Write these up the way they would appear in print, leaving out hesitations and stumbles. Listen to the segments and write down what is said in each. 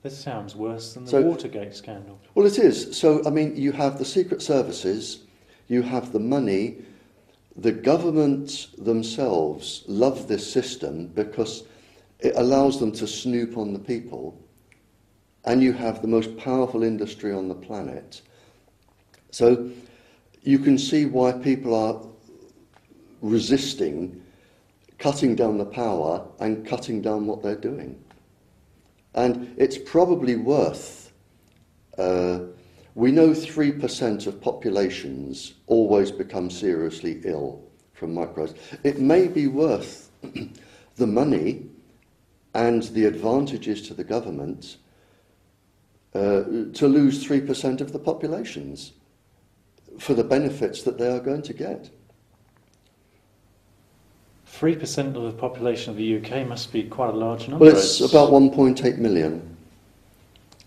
This sounds worse than the So, Watergate scandal. well, it is. So, I mean, you have the secret services, you have the money, the government themselves love this system because it allows them to snoop on the people, and you have the most powerful industry on the planet. So you can see why people are resisting cutting down the power and cutting down what they're doing. And it's probably worth, we know 3% of populations always become seriously ill from microbes. It may be worth the money and the advantages to the government to lose 3% of the populations for the benefits that they are going to get. 3% of the population of the UK must be quite a large number. Well, it's about 1.8 million.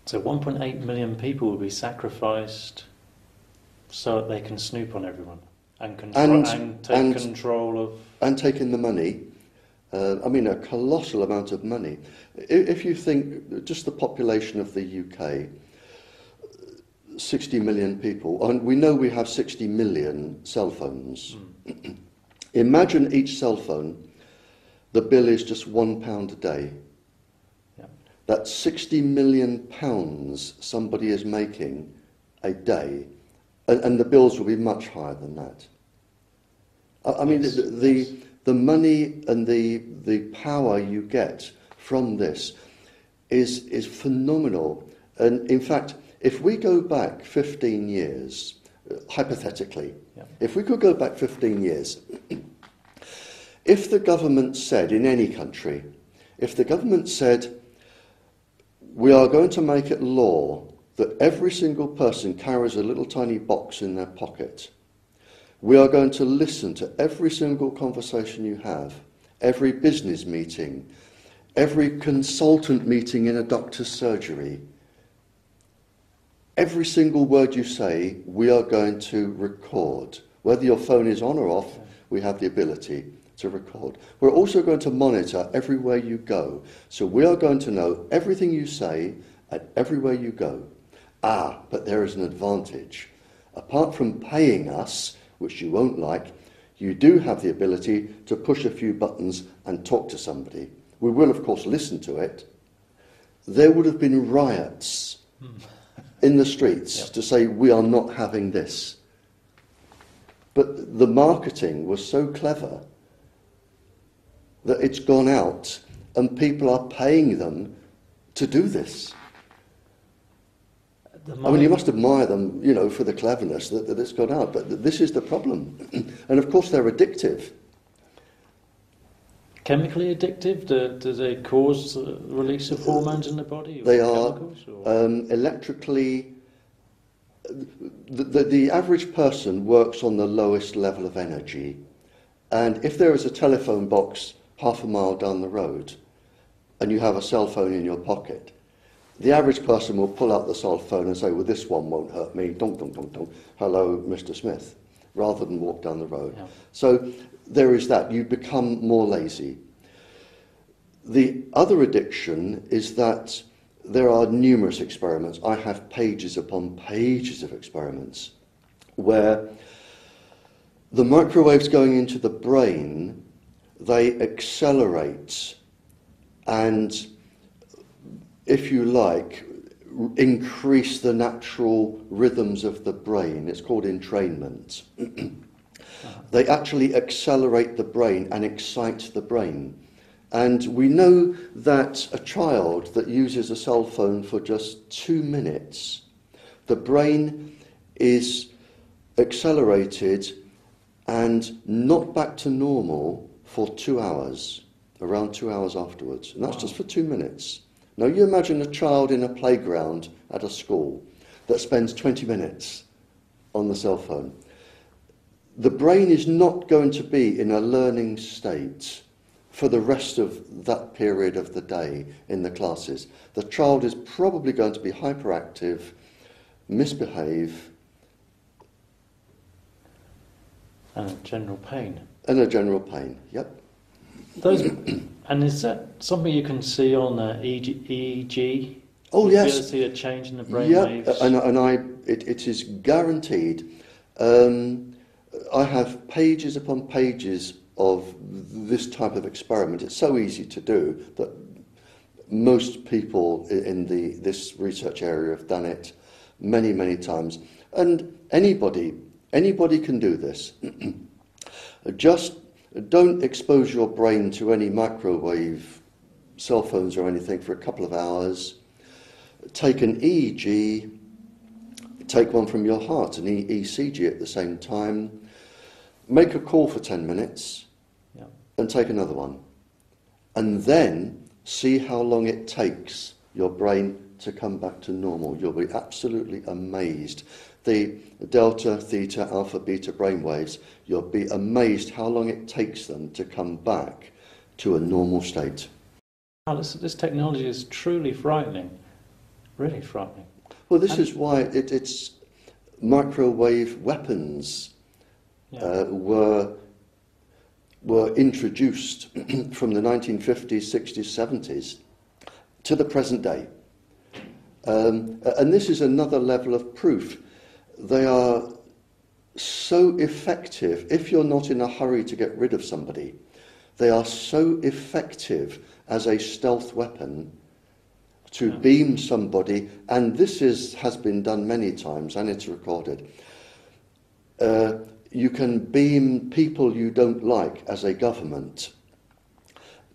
So 1.8 million people will be sacrificed so that they can snoop on everyone and take control of... And taking the money, I mean a colossal amount of money. If you think just the population of the UK, 60 million people, and we know we have 60 million cell phones. Imagine each cell phone, the bill is just £1 a day. Yeah. That's 60 million pounds somebody is making a day, and the bills will be much higher than that. I mean, Yes. the money and the power you get from this is phenomenal. And in fact, if we go back 15 years, hypothetically, if we could go back 15 years, if the government said, in any country, if the government said, we are going to make it law that every single person carries a little tiny box in their pocket, we are going to listen to every single conversation you have, every business meeting, every consultant meeting in a doctor's surgery, every single word you say, we are going to record. Whether your phone is on or off, we have the ability to record. We're also going to monitor everywhere you go. So we are going to know everything you say and everywhere you go. But there is an advantage. Apart from paying us, which you won't like, you do have the ability to push a few buttons and talk to somebody. We will, of course, listen to it. There would have been riots in the streets to say, we are not having this. But the marketing was so clever that it's gone out and people are paying them to do this. I mean, you must admire them, you know, for the cleverness that it's gone out, but this is the problem. And of course they're addictive. Chemically addictive? Do they cause the release of hormones in the body? They are electrically... The average person works on the lowest level of energy. And if there is a telephone box half a mile down the road and you have a cell phone in your pocket, the average person will pull out the cell phone and say, well, this one won't hurt me, dong, dong, dong, dong, hello, Mr. Smith, rather than walk down the road. Yeah. So there is that. You become more lazy. The other addiction is that there are numerous experiments. I have pages upon pages of experiments where the microwaves going into the brain, they accelerate and, if you like, increase the natural rhythms of the brain. It's called entrainment. They actually accelerate the brain and excite the brain. And we know that a child that uses a cell phone for just 2 minutes, the brain is accelerated and not back to normal for 2 hours, around 2 hours afterwards. And that's just for 2 minutes. Now you imagine a child in a playground at a school that spends 20 minutes on the cell phone. The brain is not going to be in a learning state for the rest of that period of the day in the classes. The child is probably going to be hyperactive, misbehave. And a general pain. And a general pain, yep. And is that something you can see on EEG? Oh, Would yes. you be able to see a change in the brain Yeah, waves? it is guaranteed. I have pages upon pages of this type of experiment. It's so easy to do that most people in this research area have done it many, many times. And anybody can do this. Just don't expose your brain to any microwave cell phones or anything for a couple of hours. Take an EEG, take one from your heart, an ECG at the same time. Make a call for 10 minutes, Yeah. and take another one. And then see how long it takes your brain to come back to normal. You'll be absolutely amazed. The delta, theta, alpha, beta brainwaves, you'll be amazed how long it takes them to come back to a normal state. Oh, this technology is truly frightening. Really frightening. Well, this is why it's microwave weapons were introduced from the 1950s, 60s, 70s to the present day. And this is another level of proof. They are so effective, if you're not in a hurry to get rid of somebody, they are so effective as a stealth weapon to beam somebody, and this has been done many times, and it's recorded. You can beam people you don't like as a government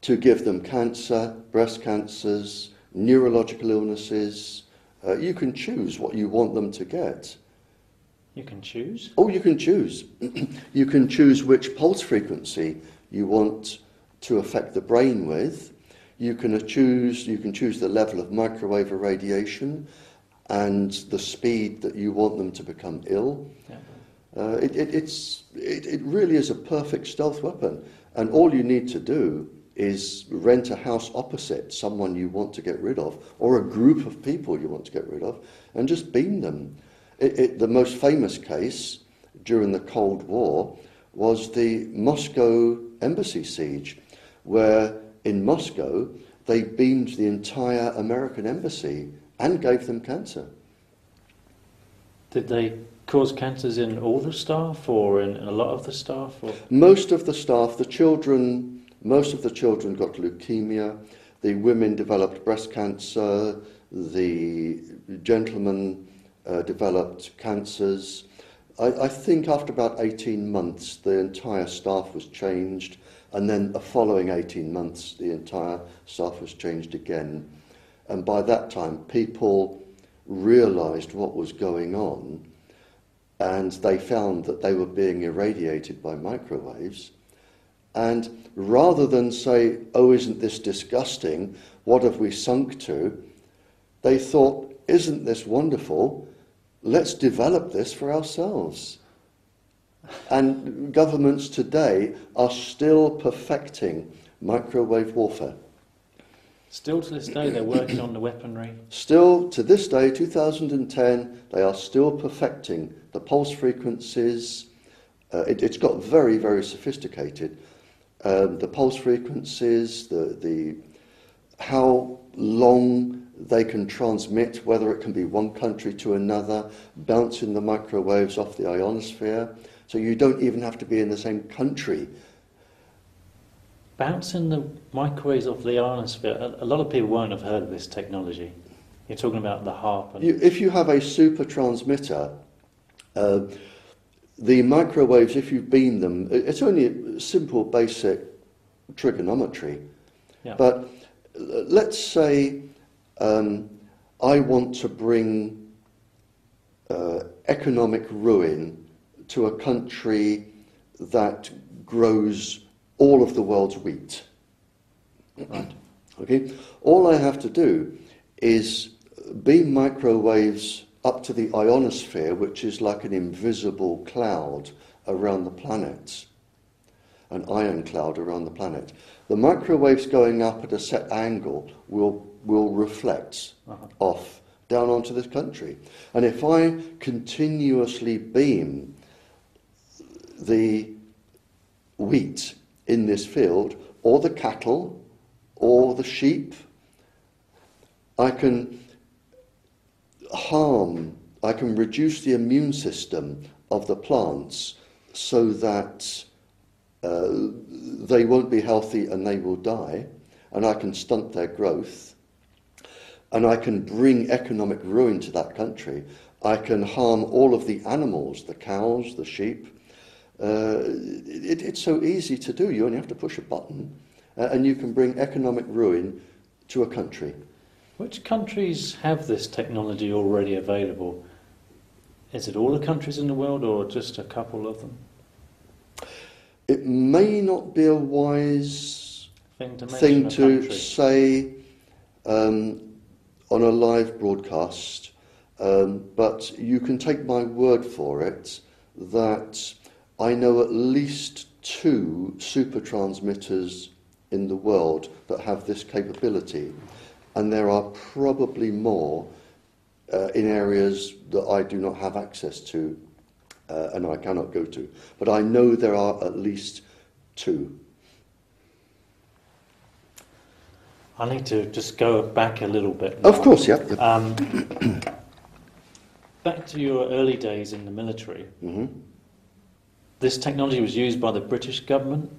to give them cancer, breast cancers, neurological illnesses. You can choose what you want them to get. You can choose? Oh, you can choose. You can choose which pulse frequency you want to affect the brain with. You can choose the level of microwave irradiation and the speed that you want them to become ill. Yeah. It really is a perfect stealth weapon, and all you need to do is rent a house opposite someone you want to get rid of, or a group of people you want to get rid of, and just beam them. The most famous case during the Cold War was the Moscow embassy siege, where in Moscow they beamed the entire American embassy and gave them cancer. Did they cause cancers in all the staff, or in a lot of the staff? Or? Most of the staff, most of the children got leukemia, the women developed breast cancer, the gentlemen developed cancers. I think after about 18 months the entire staff was changed, and then the following 18 months the entire staff was changed again. And by that time people realised what was going on, and they found that they were being irradiated by microwaves. And rather than say, oh, isn't this disgusting, what have we sunk to, they thought, isn't this wonderful, let's develop this for ourselves. And governments today are still perfecting microwave warfare. Still to this day they're working on the weaponry? Still to this day, 2010, they are still perfecting the pulse frequencies. It's got very, very sophisticated. The pulse frequencies, the how long they can transmit, whether it can be one country to another, bouncing the microwaves off the ionosphere, so you don't even have to be in the same country. Bouncing the microwaves off the ionosphere, a lot of people won't have heard of this technology. You're talking about the HARP. If you have a super transmitter, the microwaves, if you beam them, it's only a simple basic trigonometry. Yeah. But let's say I want to bring economic ruin to a country that grows all of the world's wheat. Right. Okay? All I have to do is beam microwaves up to the ionosphere, which is like an invisible cloud around the planet, an ion cloud around the planet. The microwaves going up at a set angle will reflect off down onto this country. And if I continuously beam the wheat in this field, or the cattle, or the sheep, I can harm, I can reduce the immune system of the plants so that they won't be healthy and they will die, and I can stunt their growth, and I can bring economic ruin to that country. I can harm all of the animals, the cows, the sheep. It's so easy to do. You only have to push a button, and you can bring economic ruin to a country. Which countries have this technology already available? Is it all the countries in the world, or just a couple of them? It may not be a wise thing to say on a live broadcast, but you can take my word for it that I know at least 2 super transmitters in the world that have this capability, and there are probably more in areas that I do not have access to and I cannot go to. But I know there are at least 2. I need to just go back a little bit now. Of course, yeah. Back to your early days in the military. Mm-hmm. This technology was used by the British government.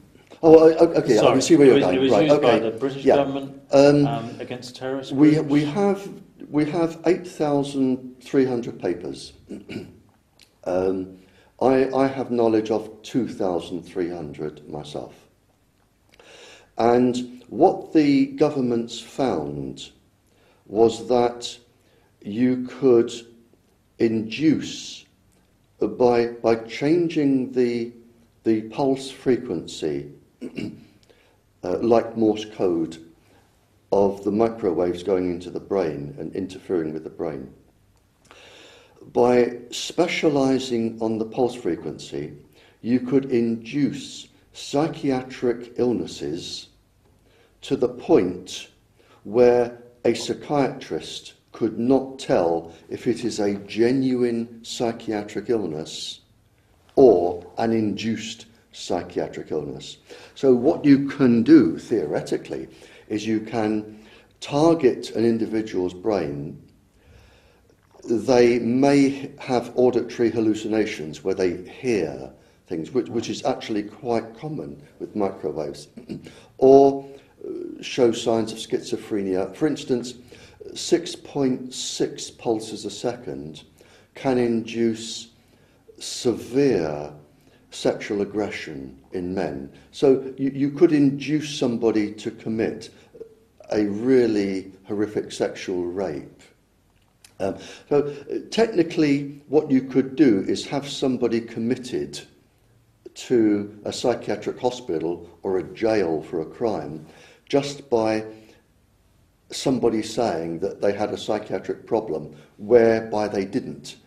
Oh, okay. Sorry, I can see where you're going. It was right, used okay. by the British yeah. government against terrorist groups. We have 8,300 papers. I have knowledge of 2,300 myself. And what the governments found was that you could induce, by changing the pulse frequency, like Morse code, of the microwaves going into the brain and interfering with the brain. By specializing on the pulse frequency, you could induce psychiatric illnesses to the point where a psychiatrist could not tell if it is a genuine psychiatric illness or an induced psychiatric illness. So what you can do, theoretically, is you can target an individual's brain. They may have auditory hallucinations where they hear things, which is actually quite common with microwaves, or show signs of schizophrenia. For instance, 6.6 pulses a second can induce severe sexual aggression in men. So you could induce somebody to commit a really horrific sexual rape. So technically what you could do is have somebody committed to a psychiatric hospital or a jail for a crime just by somebody saying that they had a psychiatric problem whereby they didn't.